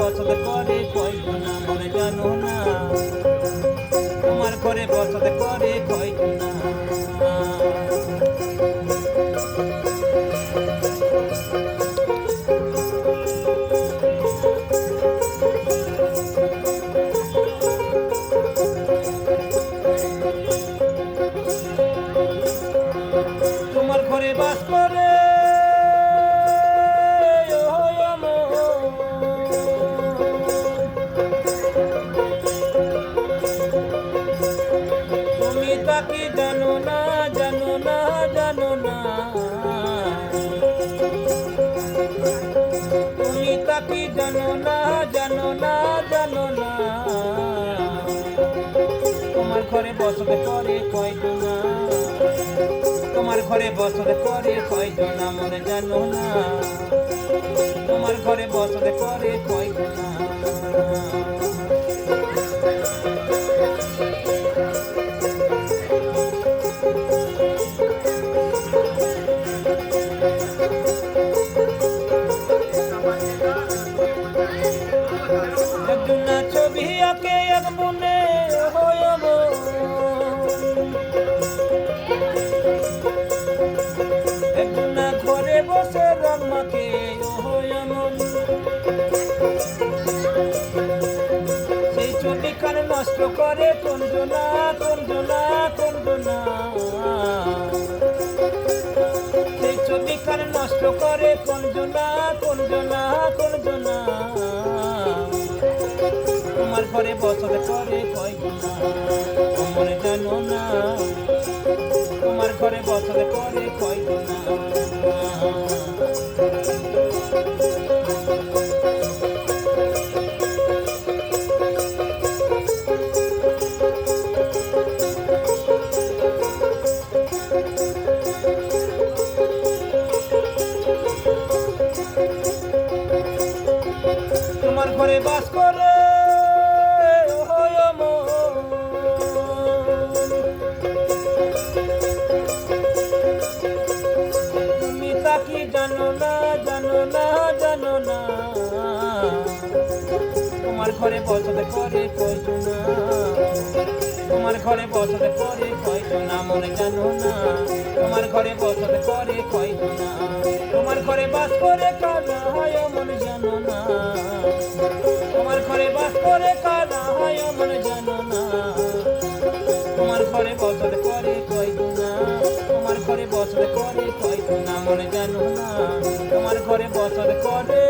বসত করে কয়জনা মনে জানো না, তোমার ঘরে বসত করে কয়জনা। তোমার ঘরে বাস করে তুমি তাকে জানো না, জানো না, জানো না, তুমি তাকে জানো না, জানো না, জানো না, তোমার ঘরে বসত করে কয়জনা, তোমার ঘরে বসত করে কয়জনা মনে জানো না, তোমার ঘরে বসত করে কয়জনা। একজনা ছবি আঁকে এক মনে হয় মন, একজনা ঘরে বসে রং মাখে হয় মন, সেই ছবি খান নষ্ট করে কোনজনা, কোনজনা, কোনজনা, সেই ছবি খান নষ্ট করে কোনজনা, কোনজনা, কোনজনা, তোমার ঘরে বসত করে কয়জনা মনে জানো না, তোমার ঘরে বসত করে কয়জনা। তোমার ঘরে বাস করে তুমি তাকে জানো না, জানো না, জানো না, তোমার ঘরে বসত করে কয়জনা, তোমার ঘরে বসত করে কয়জনা মনে জানো না, তোমার ঘরে বসত করে কয়জনা, তোমার ঘরে বাস করে কারা হয় মনে জানো না, তোমার ঘরে বাস করে কারা হয় মনে জানো না, তোমার ঘরে বসত করে কয়জনা, তোমার ঘরে বসত করে কয়জনা মনে জানো না, তোমার ঘরে বসত করে